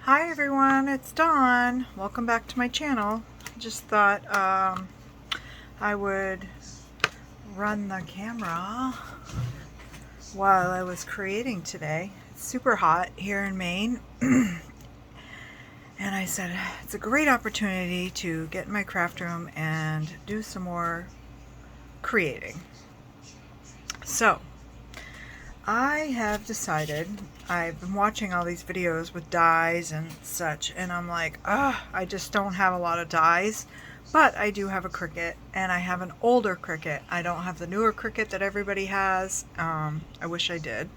Hi everyone, it's Dawn. Welcome back to my channel. Just thought I would run the camera while I was creating today. It's super hot here in Maine. And I said it's a great opportunity to get in my craft room and do some more creating. So I have decided, I've been watching all these videos with dies and such, and I'm like, I just don't have a lot of dies, but I do have a Cricut, and I have an older Cricut. I don't have the newer Cricut that everybody has. I wish I did,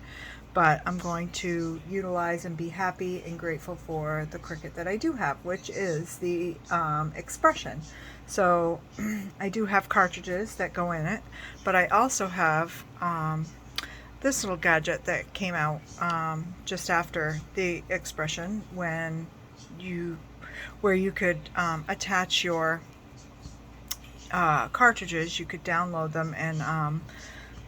but I'm going to utilize and be happy and grateful for the Cricut that I do have, which is the Expression. So I do have cartridges that go in it, but I also have this little gadget that came out just after the Expression, where you could attach your cartridges. You could download them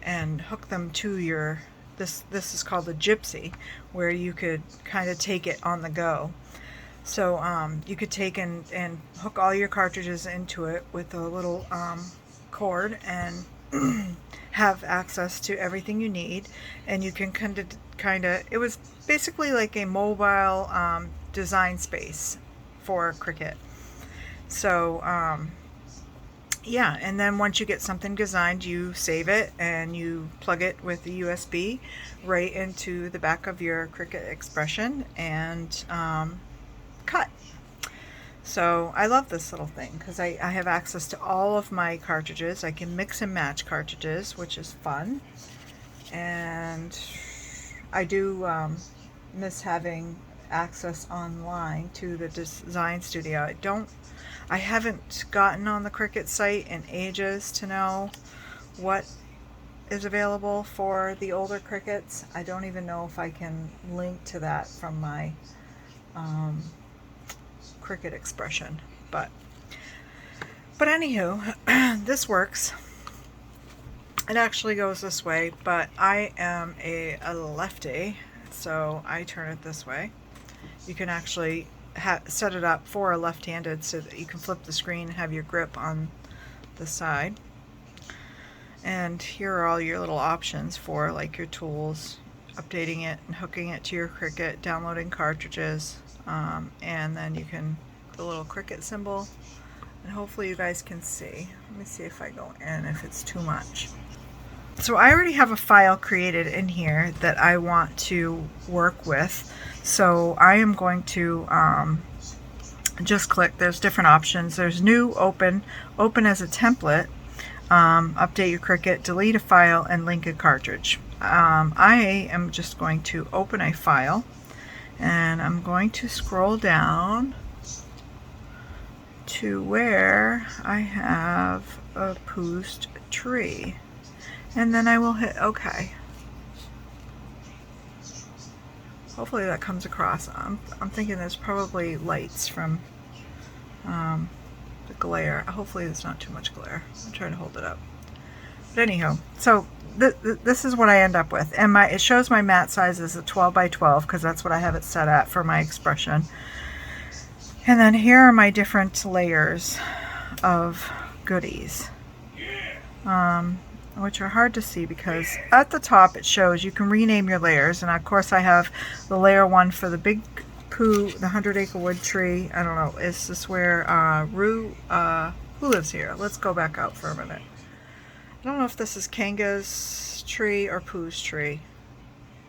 and hook them to your this is called a gypsy, where you could kind of take it on the go. So you could take and hook all your cartridges into it with a little cord and have access to everything you need, and you can kind of it was basically like a mobile design space for Cricut. So yeah, and then once you get something designed, you save it and you plug it with the USB right into the back of your Cricut Expression and cut. So I love this little thing because I have access to all of my cartridges. I can mix and match cartridges, which is fun. And I do miss having access online to the design studio. I haven't gotten on the Cricut site in ages to know what is available for the older Cricuts. I don't even know if I can link to that from my Cricut Expression, but anywho, this works. It actually goes this way, but I am a lefty, so I turn it this way. You can actually set it up for a left-handed so that you can flip the screen and have your grip on the side. And here are all your little options for like your tools, updating it and hooking it to your Cricut, downloading cartridges, and then you can, the little Cricut symbol, and hopefully you guys can see. Let me see if I go in, if it's too much. So I already have a file created in here that I want to work with. So I am going to just click, there's different options. There's new, open as a template, update your Cricut, delete a file, and link a cartridge. I am just going to open a file, and I'm going to scroll down to where I have a Pooh's tree, and then I will hit OK. Hopefully that comes across. I'm thinking there's probably lights from the glare. Hopefully there's not too much glare. I'm trying to hold it up. But anyhow, so this is what I end up with, and it shows my mat size is a 12 by 12 because that's what I have it set at for my Expression. And then here are my different layers of goodies, which are hard to see because at the top it shows you can rename your layers. And of course I have the layer 1 for the big Pooh, the 100-acre wood tree. I don't know, is this where Rue, who lives here? Let's go back out for a minute. I don't know if this is Kanga's tree or Pooh's tree.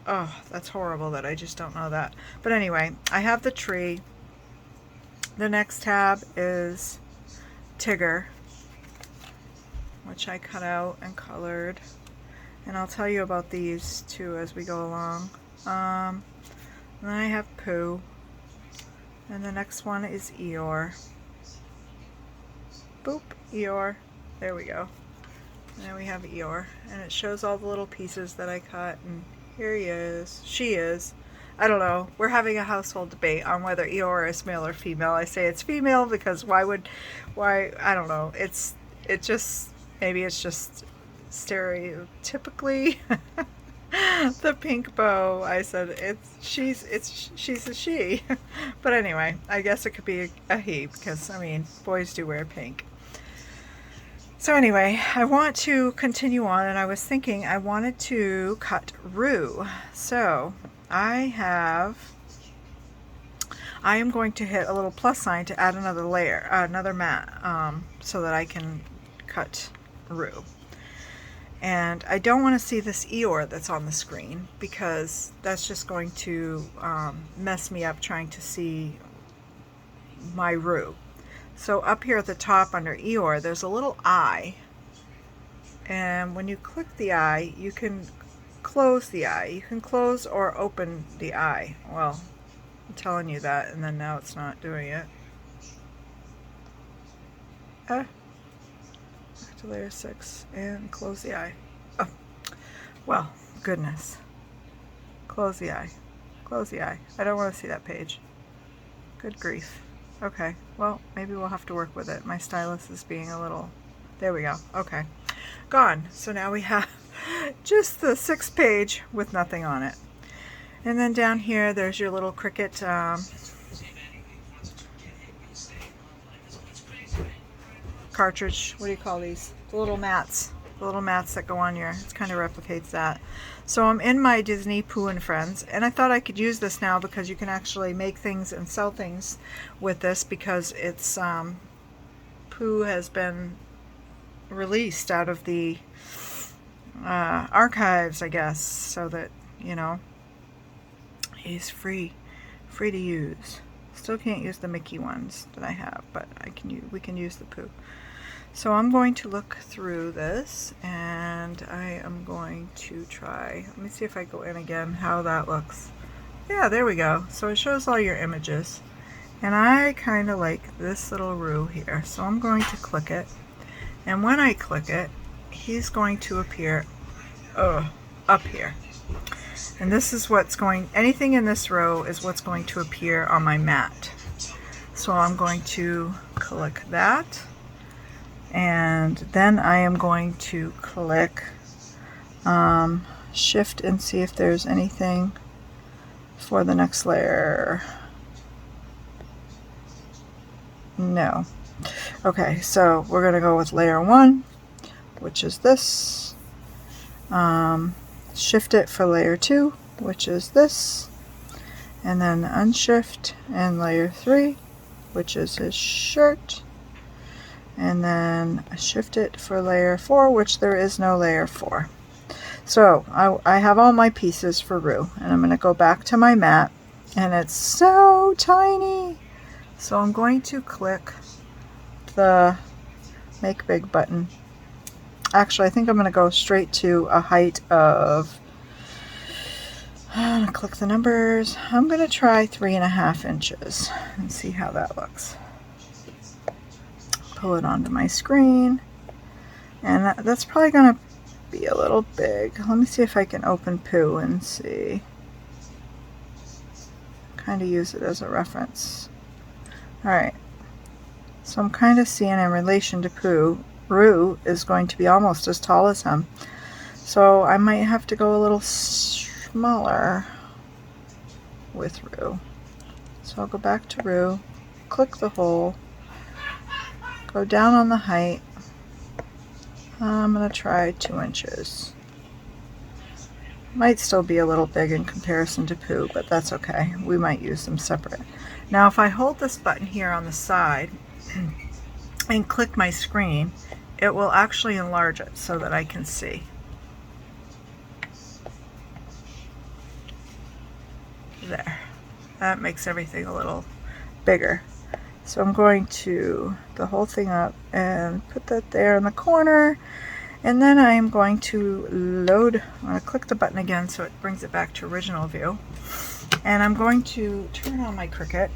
Oh, that's horrible that I just don't know that. But anyway, I have the tree. The next tab is Tigger, which I cut out and colored. And I'll tell you about these too as we go along. And then I have Pooh. And the next one is Eeyore. Boop, Eeyore. There we go. And then we have Eeyore. And it shows all the little pieces that I cut. And here he is. She is. I don't know. We're having a household debate on whether Eeyore is male or female. I say it's female because why, I don't know. Maybe it's just stereotypically the pink bow. I said she's a she. But anyway, I guess it could be a he because I mean boys do wear pink. So anyway, I want to continue on, and I was thinking I wanted to cut rue. So I am going to hit a little plus sign to add another layer, another mat, so that I can cut rue. And I don't want to see this Eeyore that's on the screen because that's just going to mess me up trying to see my rue. So up here at the top under Eeyore, there's a little eye. And when you click the eye, you can close the eye. You can close or open the eye. Well, I'm telling you that, and then now it's not doing it. Back to layer 6 and close the eye. Oh, well, goodness. Close the eye. Close the eye. I don't want to see that page. Good grief. Okay, well, maybe we'll have to work with it. My stylus is being a little... There we go. Okay. Gone. So now we have just the 6th page with nothing on it. And then down here, there's your little Cricut cartridge. What do you call these? The little mats. The little mats that go on your... It kind of replicates that. So I'm in my Disney Pooh and Friends, and I thought I could use this now because you can actually make things and sell things with this because it's Pooh has been released out of the archives, I guess, so that, you know, he's free to use. Still can't use the Mickey ones that I have, but we can use the Pooh. So I'm going to look through this, and I am going to try, let me see if I go in again, how that looks. Yeah, there we go. So it shows all your images. And I kind of like this little Rue here. So I'm going to click it. And when I click it, he's going to appear up here. And this is what's going, anything in this row is what's going to appear on my mat. So I'm going to click that. And then I am going to click shift and see if there's anything for the next layer. No. Okay, so we're going to go with layer 1, which is this. Shift it for layer 2, which is this. And then unshift and layer 3, which is his shirt. And then shift it for layer 4, which there is no layer 4. So I have all my pieces for Rue, and I'm going to go back to my mat, and it's so tiny. So I'm going to click the make big button. Actually, I think I'm going to go straight to a height of, I'm going to click the numbers. I'm going to try 3.5 inches and see how that looks. Pull it onto my screen, and that's probably going to be a little big. Let me see if I can open Pooh and see. Kind of use it as a reference. Alright, so I'm kind of seeing in relation to Pooh, Rue is going to be almost as tall as him. So I might have to go a little smaller with Rue. So I'll go back to Rue, click the hole, go down on the height. I'm going to try 2 inches. Might still be a little big in comparison to Pooh, but that's okay. We might use them separate. Now if I hold this button here on the side and click my screen, it will actually enlarge it so that I can see. There. That makes everything a little bigger. So I'm going to the whole thing up and put that there in the corner, and then I'm going to load. I'm going to click the button again so it brings it back to original view, and I'm going to turn on my Cricut.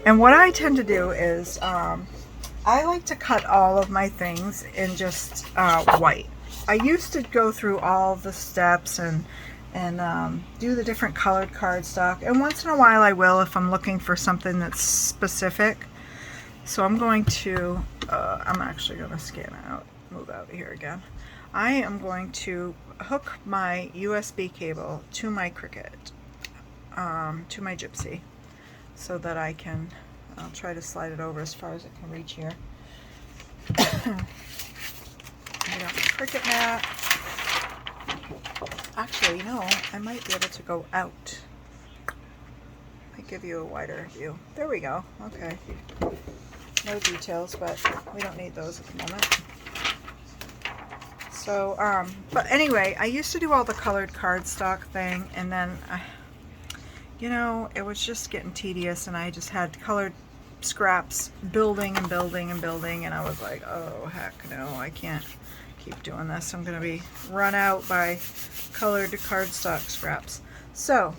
And what I tend to do is I like to cut all of my things in just white. I used to go through all the steps and do the different colored cardstock, and once in a while I will if I'm looking for something that's specific. So I'm going to I'm actually going to scan out, move out here again. I am going to hook my USB cable to my Cricut, to my Gypsy, so that I can, I'll try to slide it over as far as it can reach here. Get out my Cricut mat. Actually, no, I might be able to go out. Might give you a wider view. There we go. Okay. No details, but we don't need those at the moment. So, but anyway, I used to do all the colored cardstock thing, and then, you know, it was just getting tedious, and I just had colored scraps building and building and building, and I was like, oh, heck no, I can't keep doing this. I'm going to be run out by colored cardstock scraps. So,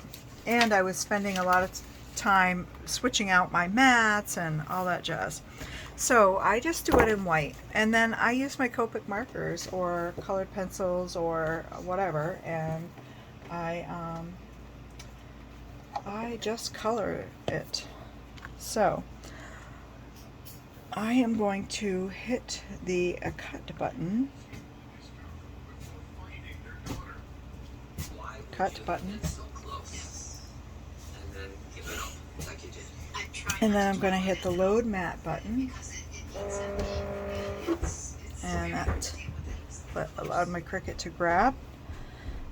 and I was spending a lot of time switching out my mats and all that jazz. So I just do it in white, and then I use my Copic markers or colored pencils or whatever, and I just color it. So I am going to hit the cut button. Cut button. And then I'm going to hit the load mat button. And that allowed my Cricut to grab.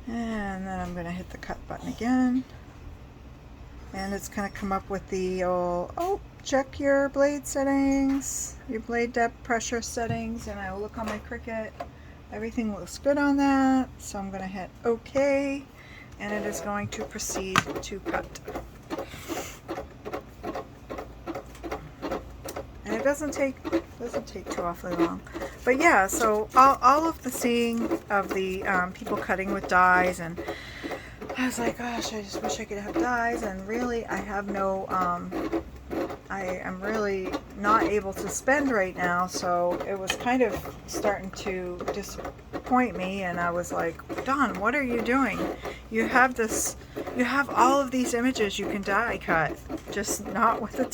And then I'm going to hit the cut button again. And it's going to come up with the old, oh, check your blade settings, your blade depth pressure settings. And I will look on my Cricut. Everything looks good on that. So I'm going to hit OK. And it is going to proceed to cut. And it doesn't take too awfully long. But yeah, so all of the seeing of the people cutting with dies, and I was like, gosh, I just wish I could have dies, and really I have no, I am really not able to spend right now, so it was kind of starting to disappoint me, and I was like, Dawn, what are you doing? You have this, you have all of these images you can die cut, just not with the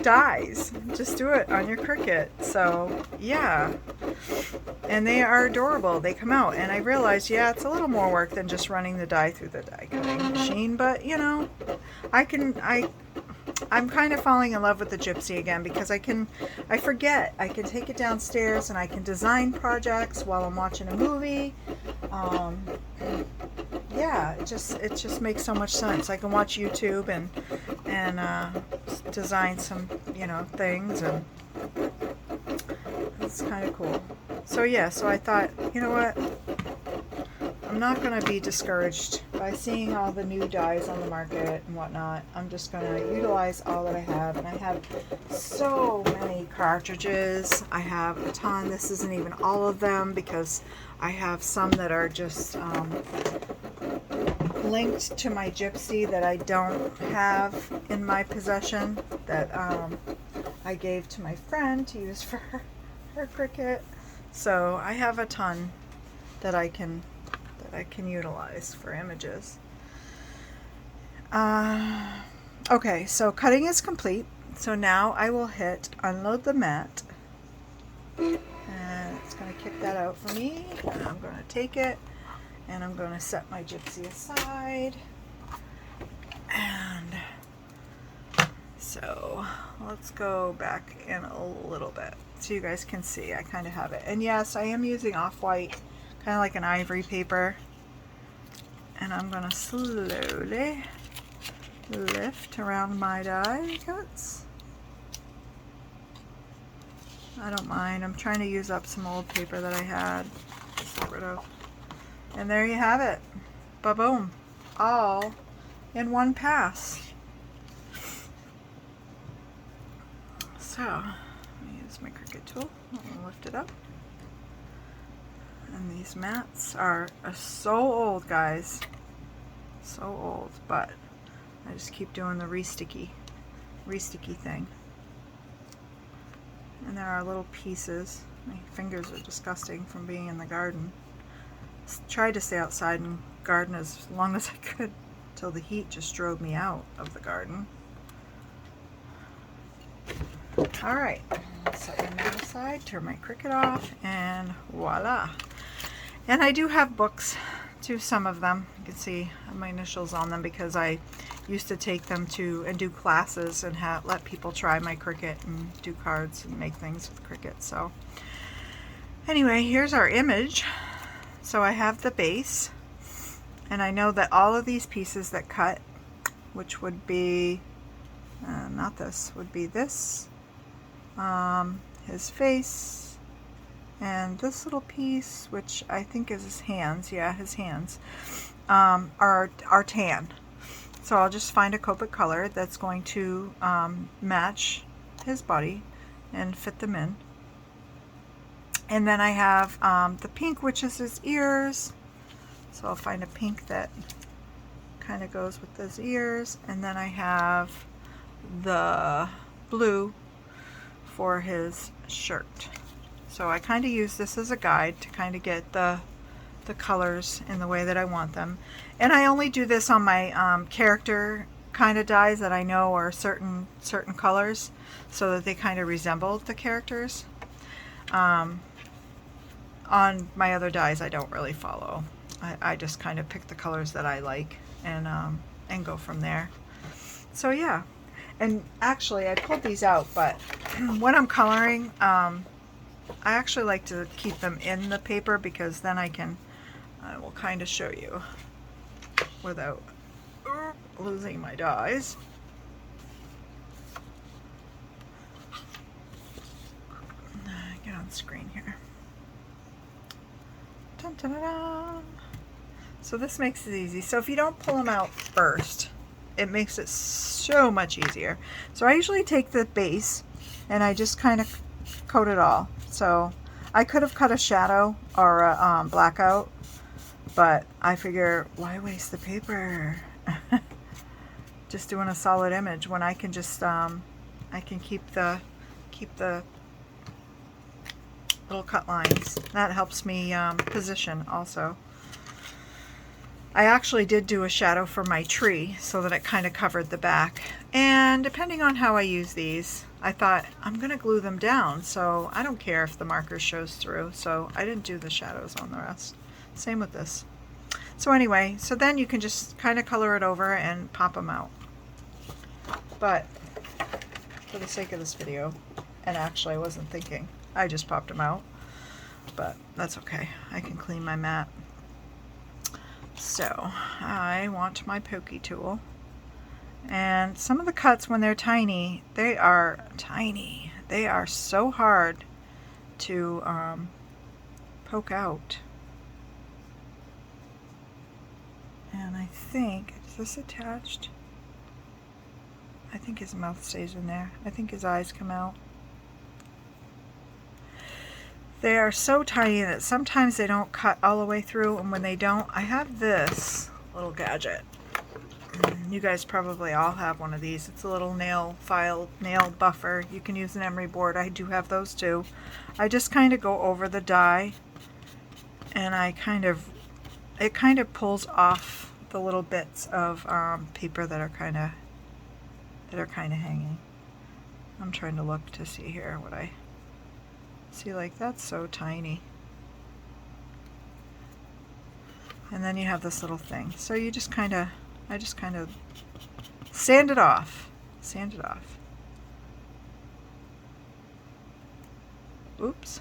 dies. Just do it on your Cricut. So yeah, and they are adorable. They come out, and I realized, yeah, it's a little more work than just running the die through the die cutting machine, but you know, I'm kind of falling in love with the Gypsy again, because I forget I can take it downstairs and I can design projects while I'm watching a movie. Yeah, it just makes so much sense. I can watch YouTube and design some, you know, things, and it's kind of cool. So yeah, so I thought, you know what, I'm not going to be discouraged by seeing all the new dies on the market and whatnot. I'm just going to utilize all that I have, and I have so many cartridges. I have a ton. This isn't even all of them, because I have some that are just linked to my Gypsy that I don't have in my possession, that I gave to my friend to use for her Cricut. So I have a ton that I can utilize for images. Okay, so cutting is complete. So now I will hit unload the mat, and it's going to kick that out for me, and I'm going to take it, and I'm going to set my Gypsy aside. And so let's go back in a little bit so you guys can see I kind of have it. And yes, I am using off-white, kind of like an ivory paper, and I'm going to slowly lift around my die cuts. I don't mind. I'm trying to use up some old paper that I had to get rid of. And there you have it. Ba-boom. All in one pass. So, let me use my Cricut tool. I'll lift it up. And these mats are so old, guys. So old, but I just keep doing the re-sticky thing. And there are little pieces. My fingers are disgusting from being in the garden. Tried to stay outside and garden as long as I could till the heat just drove me out of the garden. All right, set my mat aside, turn my Cricut off, and voila. And I do have books too, some of them. You can see my initials on them because I used to take them to and do classes and let people try my Cricut and do cards and make things with Cricut. So anyway, here's our image. So I have the base, and I know that all of these pieces that cut, which would be, not this, would be this, his face, and this little piece, which I think is his hands, yeah, his hands, are tan. So I'll just find a Copic color that's going to match his body and fit them in. And then I have the pink, which is his ears. So I'll find a pink that kind of goes with those ears. And then I have the blue for his shirt. So I kind of use this as a guide to kind of get the colors in the way that I want them. And I only do this on my character kind of dies that I know are certain colors, so that they kind of resemble the characters. On my other dies I don't really follow. I just kind of pick the colors that I like and go from there. So yeah. And actually I pulled these out, but when I'm coloring, I actually like to keep them in the paper because then I will kind of show you without losing my dies. Get on screen here. Dun, dun, dun, dun. So this makes it easy. So if you don't pull them out first, it makes it so much easier. So I usually take the base and I just kind of coat it all. So I could have cut a shadow or a blackout, but I figure why waste the paper? Just doing a solid image when I can just I can keep the little cut lines. That helps me position also. I actually did do a shadow for my tree so that it kind of covered the back. And depending on how I use these, I thought I'm going to glue them down, so I don't care if the marker shows through. So I didn't do the shadows on the rest. Same with this. So anyway, so then you can just kind of color it over and pop them out. But for the sake of this video, and actually I wasn't thinking, I just popped them out. But that's okay. I can clean my mat. So I want my pokey tool, and some of the cuts when they're tiny, they are tiny. They are so hard to poke out. And I think, is this attached? I think his mouth stays in there. I think his eyes come out. They are so tiny that sometimes they don't cut all the way through, and when they don't, I have this little gadget. You guys probably all have one of these. It's a little nail buffer. You can use an emery board. I do have those too. I just kind of go over the die, and it kind of pulls off the little bits of paper that are kind of hanging. I'm trying to look to see here what I see. Like, that's so tiny. And then you have this little thing. So you just kind of, I just kind of sand it off. Sand it off. Oops.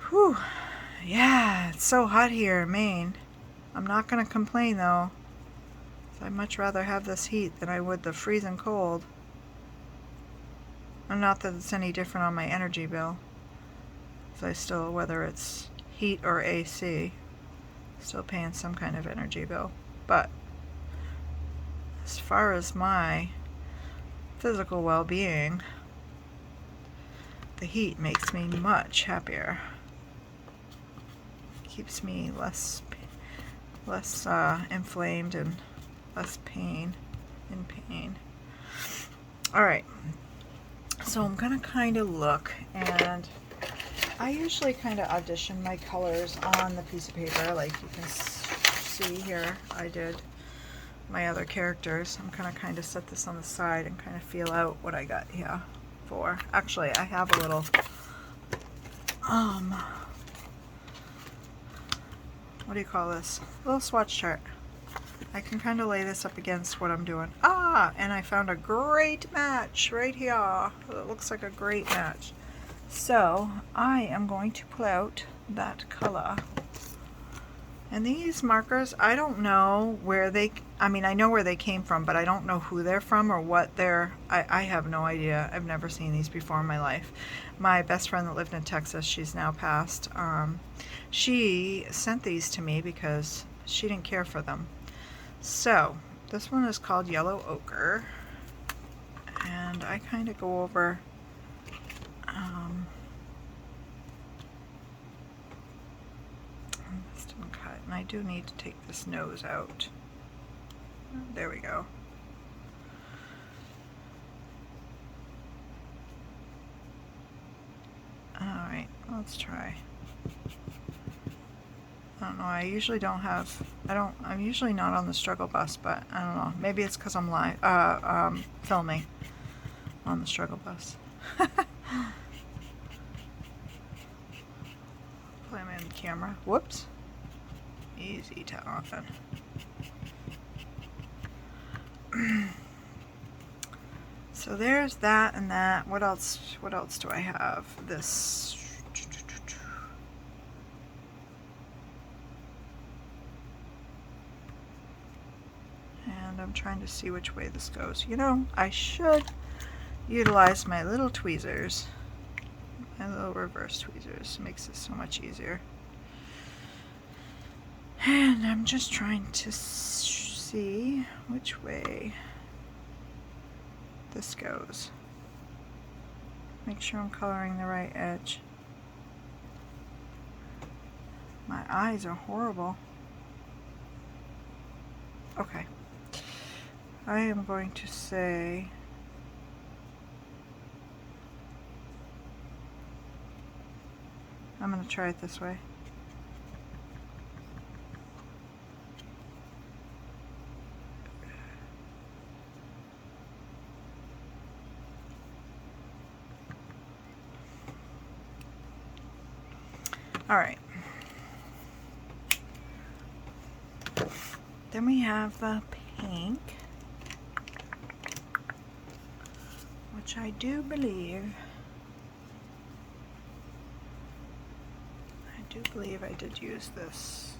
Whew. Yeah, it's so hot here in Maine. I'm not going to complain though. I'd much rather have this heat than I would the freezing cold. And not that it's any different on my energy bill. So I still, whether it's heat or AC, still paying some kind of energy bill. But as far as my physical well-being, the heat makes me much happier. Keeps me less inflamed and less pain. Alright, so I'm gonna kind of look, and I usually kind of audition my colors on the piece of paper, like you can see here. I did my other characters. I'm gonna kind of set this on the side and kind of feel out what I got here for. Actually, I have a little what do you call this? A little swatch chart. I can kind of lay this up against what I'm doing. Ah, and I found a great match right here. It looks like a great match. So I am going to pull out that color. And these markers, I don't know where they, I mean, I know where they came from, but I don't know who they're from or what they're, I have no idea. I've never seen these before in my life. My best friend that lived in Texas, she's now passed, she sent these to me because she didn't care for them. So this one is called Yellow Ochre, and I kind of go over this didn't cut, and I do need to take this nose out. There we go. Alright, let's try. I don't know, I usually don't have, I'm usually not on the struggle bus, but I don't know, maybe it's because I'm live, filming on the struggle bus. Play me in the camera, whoops, easy to often. So there's that and that. What else do I have? This. And I'm trying to see which way this goes. You know, I should utilize my little tweezers. My little reverse tweezers. Makes it so much easier. And I'm just trying to see which way this goes. Make sure I'm coloring the right edge. My eyes are horrible. Okay. I am going to say I'm going to try it this way. All right. Then we have the pink, which I do believe I did use this.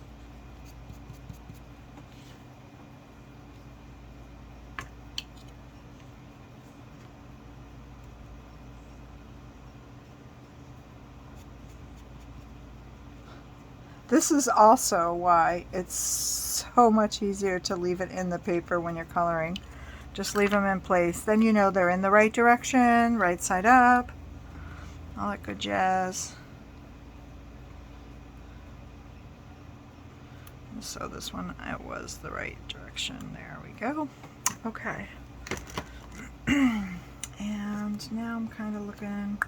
This is also why it's so much easier to leave it in the paper when you're coloring. Just leave them in place. Then you know they're in the right direction, right side up, all that good jazz. So this one, it was the right direction. There we go. Okay. And now I'm kind of looking,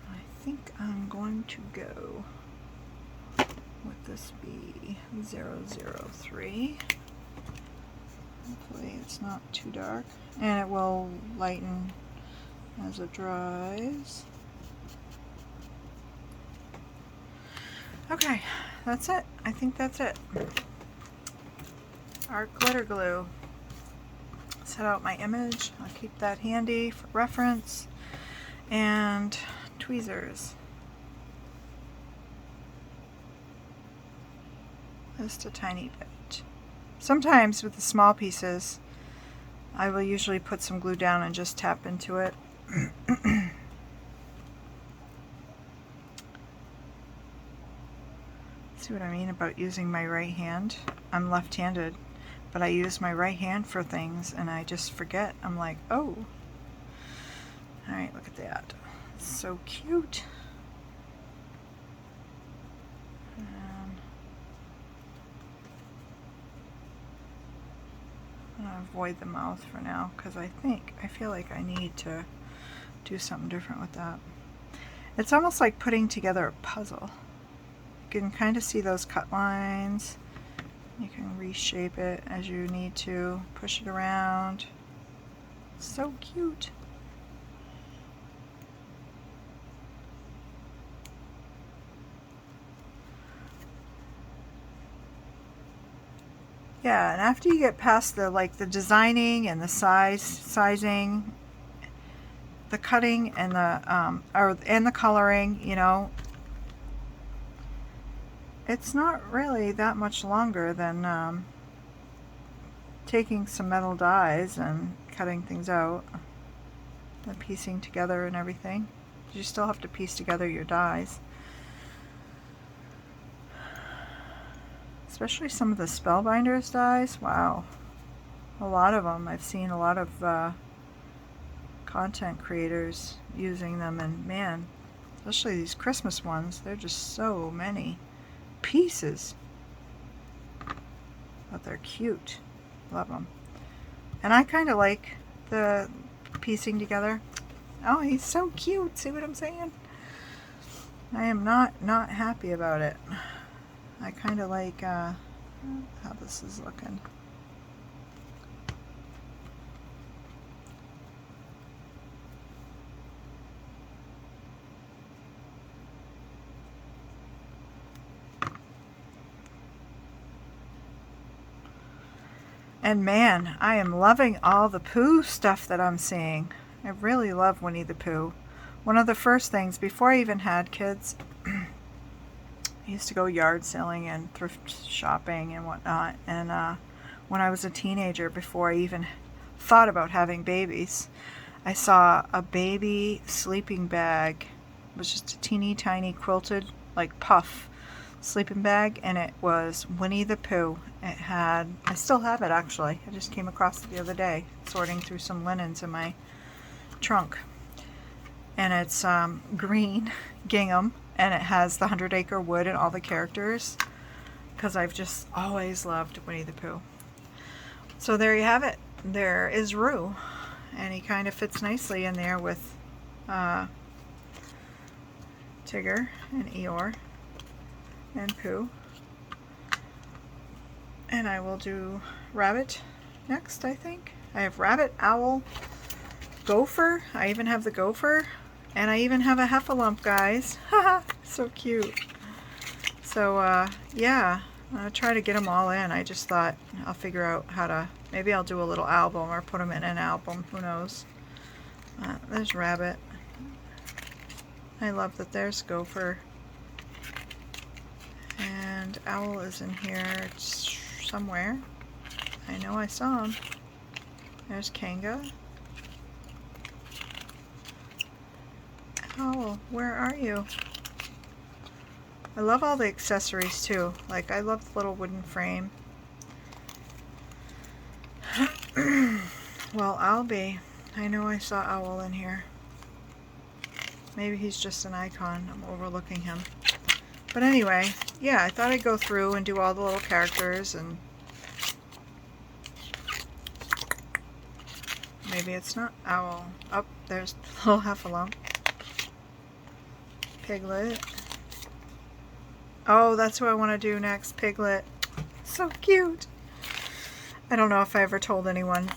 I think I'm going to go with this be 003. Hopefully it's not too dark, and it will lighten as it dries. Okay, that's it. I think that's it. Art glitter glue. Set out my image. I'll keep that handy for reference. And tweezers. Just a tiny bit. Sometimes with the small pieces, I will usually put some glue down and just tap into it. See what I mean about using my right hand? I'm left-handed, but I use my right hand for things and I just forget. I'm like, oh. Alright, look at that. It's so cute. I'm going to avoid the mouth for now because I feel like I need to do something different with that. It's almost like putting together a puzzle. You can kind of see those cut lines You can reshape it as you need to, push it around. So cute. Yeah, and after you get past the the designing and the sizing, the cutting and the coloring, you know, it's not really that much longer than taking some metal dies and cutting things out and piecing together and everything. You still have to piece together your dies. Especially some of the Spellbinders dies. Wow. A lot of them. I've seen a lot of content creators using them, and man, especially these Christmas ones, they're just so many pieces. But they're cute. Love them. And I kind of like the piecing together. Oh, he's so cute. See what I'm saying? I am not happy about it. I kind of like how this is looking. And man, I am loving all the Pooh stuff that I'm seeing. I really love Winnie-the-Pooh. One of the first things, before I even had kids, I used to go yard selling and thrift shopping and whatnot. And when I was a teenager, before I even thought about having babies, I saw a baby sleeping bag. It was just a teeny tiny quilted, like puff sleeping bag, and it was Winnie-the-Pooh. It had, I still have it actually. I just came across it the other day, sorting through some linens in my trunk. And it's green gingham, and it has the 100-acre wood and all the characters, because I've just always loved Winnie-the-Pooh. So there you have it. There is Roo, and he kind of fits nicely in there with Tigger and Eeyore and Pooh. And I will do Rabbit next, I think. I have Rabbit, Owl, Gopher. I even have the Gopher. And I even have a Heffalump, guys. Haha, so cute. So, yeah, I'll try to get them all in. I just thought I'll figure out how to, maybe I'll do a little album or put them in an album. Who knows? There's Rabbit. I love that there's Gopher. And Owl is in here somewhere. I know I saw him. There's Kanga. Owl, where are you? I love all the accessories too. Like, I love the little wooden frame. Well, I know I saw Owl in here. Maybe he's just an icon. I'm overlooking him. But anyway, yeah, I thought I'd go through and do all the little characters, and maybe it's not Owl. Oh, there's the little Heffalump. Piglet. Oh, that's who I want to do next, Piglet. So cute. I don't know if I ever told anyone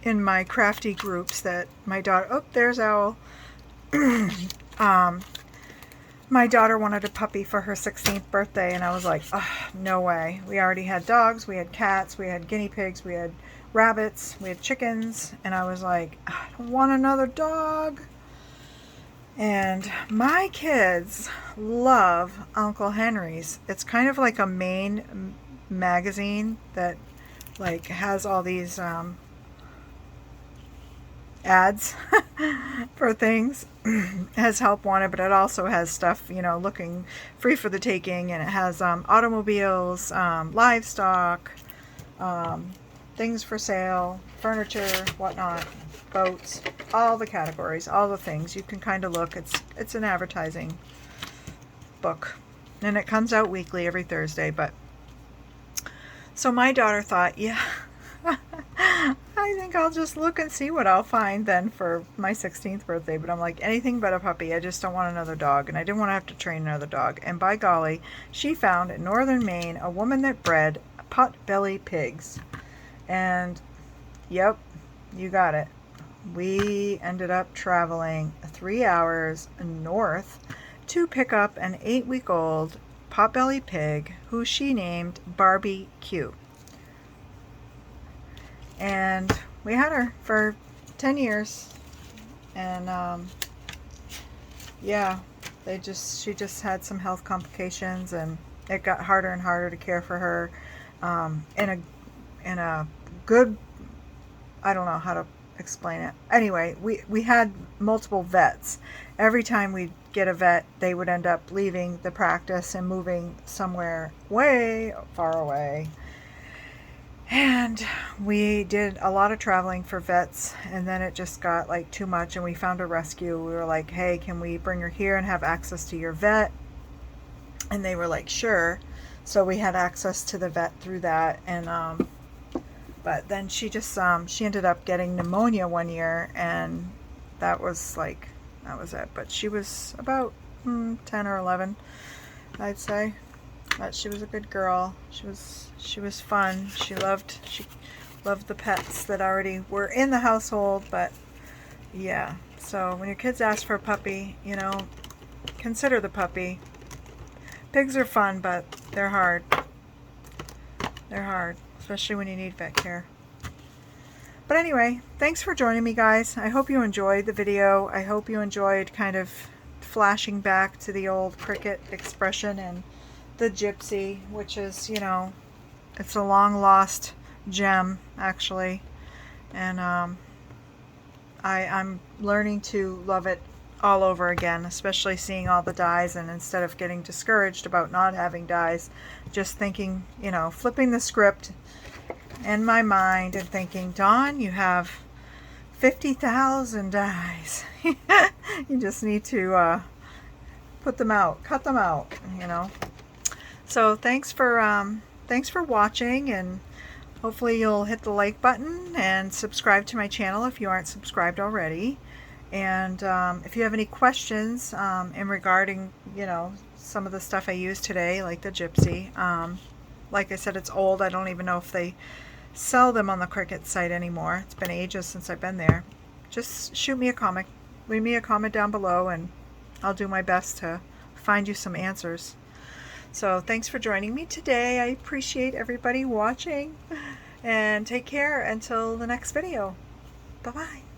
in my crafty groups that my daughter, oh, there's Owl. My daughter wanted a puppy for her 16th birthday, and I was like, oh, no way. We already had dogs, we had cats, we had guinea pigs, we had rabbits, we had chickens, and I was like, I don't want another dog. And my kids love Uncle Henry's. It's kind of like a Maine magazine that like has all these ads for things. It has help wanted, but it also has stuff, you know, looking free for the taking, and it has automobiles, livestock, things for sale, furniture, whatnot, boats, all the categories, all the things. You can kind of look. It's an advertising book, and it comes out weekly every Thursday. But so my daughter thought, yeah, I think I'll just look and see what I'll find then for my 16th birthday. But I'm like, anything but a puppy. I just don't want another dog, and I didn't want to have to train another dog. And by golly, she found in northern Maine a woman that bred pot-belly pigs. And yep, you got it. We ended up traveling 3 hours north to pick up an 8-week-old pot-belly pig who she named Barbie Q. And we had her for 10 years. And yeah, she just had some health complications, and it got harder and harder to care for her. In a good, I don't know how to explain it. Anyway, we had multiple vets. Every time we'd get a vet, they would end up leaving the practice and moving somewhere way far away. And we did a lot of traveling for vets, and then it just got like too much, and we found a rescue. We were like, hey, can we bring her here and have access to your vet? And they were like, sure. So we had access to the vet through that. And but then she ended up getting pneumonia one year, and that was it. But she was about 10 or 11, I'd say. But she was a good girl. She was fun. She loved the pets that already were in the household. But yeah, so when your kids ask for a puppy, you know, consider the puppy. Pigs are fun, but they're hard. They're hard, especially when you need vet care. But anyway, thanks for joining me, guys. I hope you enjoyed the video. I hope you enjoyed kind of flashing back to the old cricket expression and the gypsy, which is, you know, it's a long lost gem, actually. And I'm learning to love it all over again, especially seeing all the dies, and instead of getting discouraged about not having dies, just thinking, you know, flipping the script in my mind and thinking, Dawn, you have 50,000 dies. You just need to put them out, cut them out, you know. So thanks for watching, and hopefully you'll hit the like button and subscribe to my channel if you aren't subscribed already. And if you have any questions in regarding, you know, some of the stuff I used today, like the gypsy, like I said, it's old. I don't even know if they sell them on the Cricut site anymore. It's been ages since I've been there. Just shoot me a comment, leave me a comment down below, and I'll do my best to find you some answers. So thanks for joining me today. I appreciate everybody watching, and take care until the next video. Bye-bye.